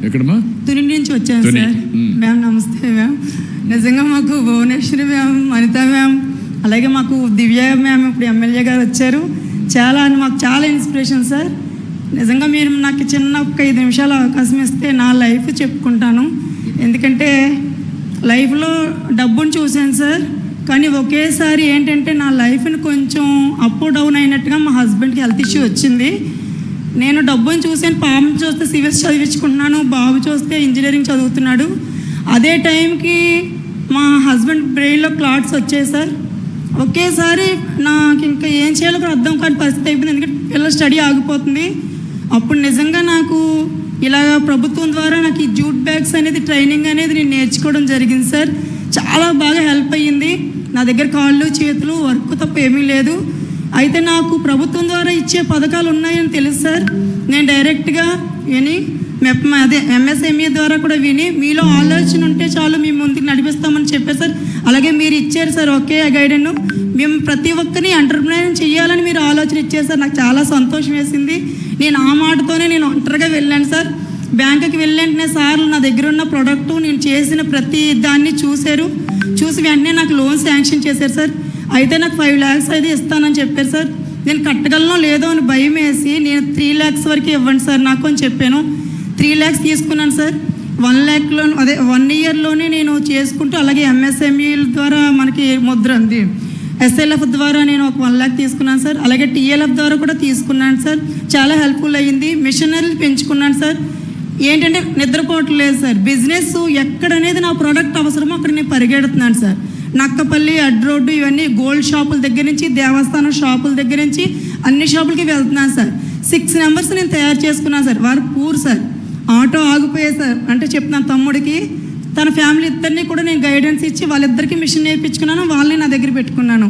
ఎక్కడమ్మా? తుని నుంచి వచ్చాను సార్. మ్యామ్ నమస్తే మ్యామ్. నిజంగా మాకు భువనేశ్వరి మ్యామ్, అనిత మ్యామ్, అలాగే మాకు దివ్య మ్యామ్ ఇప్పుడు ఎమ్మెల్యే గారు వచ్చారు. మాకు చాలా ఇన్స్పిరేషన్ సార్. నిజంగా మీరు నాకు చిన్న ఒక 5 నిమిషాలు అవకాశం ఇస్తే నా లైఫ్ చెప్పుకుంటాను. ఎందుకంటే లైఫ్లో డబ్బును చూశాను సార్, కానీ ఒకేసారి ఏంటంటే నా లైఫ్ని కొంచెం అప్ డౌన్ అయినట్టుగా మా హస్బెండ్కి హెల్త్ ఇష్యూ వచ్చింది. నేను డబ్బుని చూసాను. పాపను చూస్తే సివిల్స్ చదివించుకుంటున్నాను, బాబు చూస్తే ఇంజనీరింగ్ చదువుతున్నాడు. అదే టైంకి మా హస్బెండ్ బ్రెయిన్లో క్లాట్స్ వచ్చాయి సార్. ఒకేసారి నాకు ఇంకా ఏం చేయాలో కూడా అర్థం కాని పరిస్థితి అయిపోయింది. ఎందుకంటే పిల్లల స్టడీ ఆగిపోతుంది. అప్పుడు నిజంగా నాకు ఇలా ప్రభుత్వం ద్వారా నాకు ఈ జూట్ బ్యాగ్స్ అనేది ట్రైనింగ్ అనేది నేను నేర్చుకోవడం జరిగింది సార్. చాలా బాగా హెల్ప్ అయ్యింది. నా దగ్గర కాళ్ళు చేతులు వర్క్ తప్ప ఏమీ లేదు. అయితే నాకు ప్రభుత్వం ద్వారా ఇచ్చే పథకాలు ఉన్నాయని తెలుసు సార్. నేను డైరెక్ట్గా విని ఎంఎస్ఎంఈ ద్వారా కూడా విని మీలో ఆలోచన ఉంటే చాలు మేము ముందుకు నడిపిస్తామని చెప్పారు సార్. అలాగే మీరు ఇచ్చారు సార్ ఒకే గైడెన్. మేము ప్రతి ఒక్కరిని ఎంటర్ప్రైనర్ చేయాలని మీరు ఆలోచన ఇచ్చారు సార్. నాకు చాలా సంతోషం వేసింది. నేను ఆ మాటతోనే నేను ఒంటరిగా వెళ్ళాను సార్. బ్యాంకుకి వెళ్ళంటనే సార్లు నా దగ్గర ఉన్న ప్రోడక్టు నేను చేసిన ప్రతి దాన్ని చూశారు. చూసి వెంటనే నాకు లోన్ శాంక్షన్ చేశారు సార్. అయితే నాకు 5 lakhs అయితే ఇస్తానని చెప్పారు సార్. నేను కట్టగలనో లేదో అని భయం వేసి నేను 3 lakhs వరకు ఇవ్వండి సార్ నాకు అని చెప్పాను. 3 lakhs తీసుకున్నాను సార్. 1 lakhలో 1 yearలోనే నేను చేసుకుంటూ, అలాగే ఎంఎస్ఎంఈల ద్వారా మనకి ముద్ర ఉంది, ఎస్ఎల్ఎఫ్ ద్వారా నేను ఒక 1 lakh తీసుకున్నాను సార్. అలాగే టీఎల్ఎఫ్ ద్వారా కూడా తీసుకున్నాను సార్. చాలా హెల్ప్ఫుల్ అయ్యింది. మిషనరీలు పెంచుకున్నాను సార్. ఏంటంటే నిద్రపోవట్లేదు సార్. బిజినెస్ ఎక్కడనేది నా ప్రోడక్ట్ అవసరమో అక్కడ నేను పరిగెడుతున్నాను సార్. నక్కపల్లి, అడ్ రోడ్డు, ఇవన్నీ గోల్డ్ షాపుల దగ్గర నుంచి దేవస్థానం షాపుల దగ్గర నుంచి అన్ని షాపులకి వెళ్తున్నాను సార్. 6 numbers నేను తయారు చేసుకున్నాను సార్. వారు పూర్ సార్. ఆటో ఆగిపోయాయి సార్. అంటే చెప్తున్నాను తమ్ముడికి, తన ఫ్యామిలీ ఇద్దరిని కూడా నేను గైడెన్స్ ఇచ్చి వాళ్ళిద్దరికి మిషన్ నేర్పించుకున్నాను. వాళ్ళని నా దగ్గర పెట్టుకున్నాను.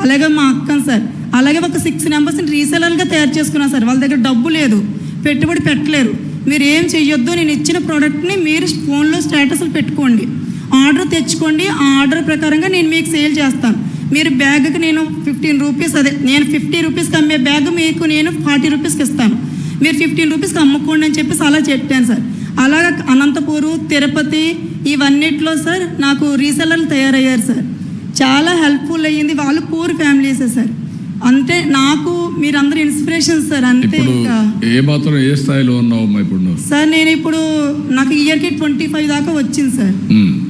అలాగే మా అక్కను సార్. అలాగే ఒక 6 numbers రీసెలర్గా తయారు చేసుకున్నాను సార్. వాళ్ళ దగ్గర డబ్బు లేదు, పెట్టుబడి పెట్టలేరు. మీరు ఏం చెయ్యొద్దు, నేను ఇచ్చిన ప్రోడక్ట్ని మీరు ఫోన్లో స్టేటస్లు పెట్టుకోండి, ఆర్డర్ తెచ్చుకోండి. ఆ ఆర్డర్ ప్రకారంగా నేను మీకు సేల్ చేస్తాను. మీరు బ్యాగ్కి నేను 15 rupees, నేను 50 rupeesకి అమ్మే బ్యాగ్ మీకు నేను 40 rupeesకి ఇస్తాను. మీరు 15 rupeesకి అమ్ముకోండి అని చెప్పేసి అలా చెప్పాను సార్. అలాగా అనంతపూరు, తిరుపతి ఇవన్నిట్లో సార్ నాకు రీసెలర్లు తయారయ్యారు సార్. చాలా హెల్ప్ఫుల్ అయ్యింది. వాళ్ళు పూర్ ఫ్యామిలీసే సార్. అంటే నాకు మీరందరూ ఇన్స్పిరేషన్ సార్. అంతే. ఇంకా ఏ స్థాయిలో ఉన్నావు ఇప్పుడు సార్? నేను ఇప్పుడు నాకు ఇయర్కి 25 దాకా వచ్చింది సార్.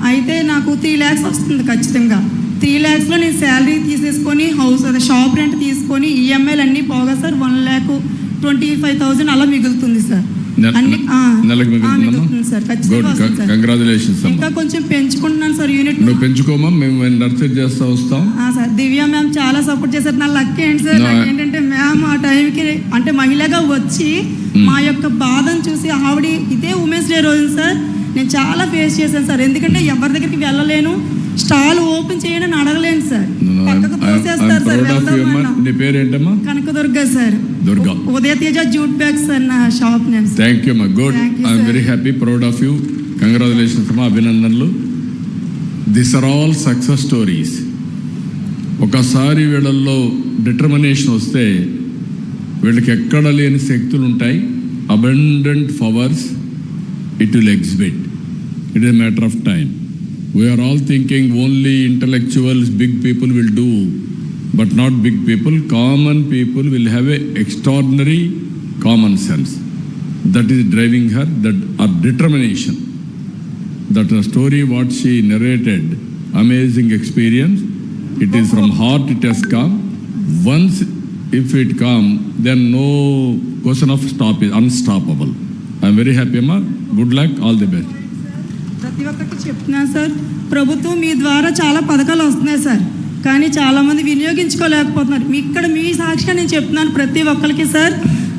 అయితే నాకు 3 lakhs వస్తుంది ఖచ్చితంగా. 3 lakhsలో నేను శాలరీ తీసేసుకొని షాప్ రెంట్ తీసుకొని ఈఎంఐలు అన్నీ పోగా సార్ 1,25,000 అలా మిగులుతుంది సార్. ఇంకా కొంచెం పెంచుకుంటున్నాను సార్ యూనిట్. నువ్వు పెంచుకోమా, మేము నర్చర్ చేస్తా వస్తాం సార్. దివ్య మ్యామ్ చాలా సపోర్ట్ చేశారు. నా లక్ ఏంటి సార్, ఏంటంటే మ్యామ్ ఆ టైంకి అంటే మహిళగా వచ్చి మా యొక్క బాధను చూసి ఆవిడ ఇదే ఉమెన్స్ డే రోజు సార్ నేను చాలా ఫేస్ చేశాను సార్. ఎందుకంటే ఎవరి దగ్గరికి వెళ్ళలేను, స్టాల్ ఓపెన్ చేయని అడగలేను సార్. పక్కకు పోసేస్తారు సార్. నీ పేరేంటమ్మా? Kanakadurga sir. Udaya Teja jute bags sir నా షాప్ నేమ్. థ్యాంక్ యూ మా. Good. I'm very happy, proud of you. Congratulations అమ్మా, అభినందనలు. This are all success stories. ఒకసారి వీళ్ళల్లో డిటర్మినేషన్ వస్తే వీళ్ళకి ఎక్కడ లేని శక్తులు ఉంటాయి. Abundant powers it will exhibit. It is matter of time. We are all thinking only intellectuals, big people will do, but not big people. Common people will have a extraordinary common sense. That is driving her, that her determination. That a story what she narrated, amazing experience. It is from heart it has come. Once if it come, then no question of stop is unstoppable. I am very happy ma. Good luck, all the best. ప్రతి ఒక్కటి చెప్తున్నాను sir. ప్రభుత్వం మీ ద్వారా చాలా పథకాలు వస్తున్నాయి sir, కానీ చాలామంది వినియోగించుకోలేకపోతున్నారు. మీ సాక్షిగా నేను చెప్తున్నాను ప్రతి ఒక్కరికి సార్.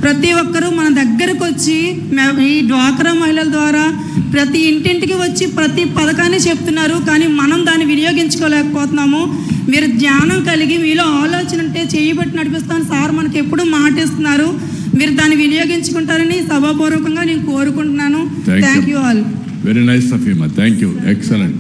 ప్రతి ఒక్కరూ మన దగ్గరకు వచ్చి ఈ డ్వాక్రా మహిళల ద్వారా ప్రతి ఇంటింటికి వచ్చి ప్రతి పథకాన్ని చెప్తున్నారు, కానీ మనం దాన్ని వినియోగించుకోలేకపోతున్నాము. మీరు జ్ఞానం కలిగి మీలో ఆలోచన ఉంటే చేయబట్టి నడిపిస్తాను సార్ మనకి ఎప్పుడు మాటిస్తున్నారు. మీరు దాన్ని వినియోగించుకుంటారని సభాపూర్వకంగా నేను కోరుకుంటున్నాను. Thank you all. Very nice of you, ma. Thank you. Excellent.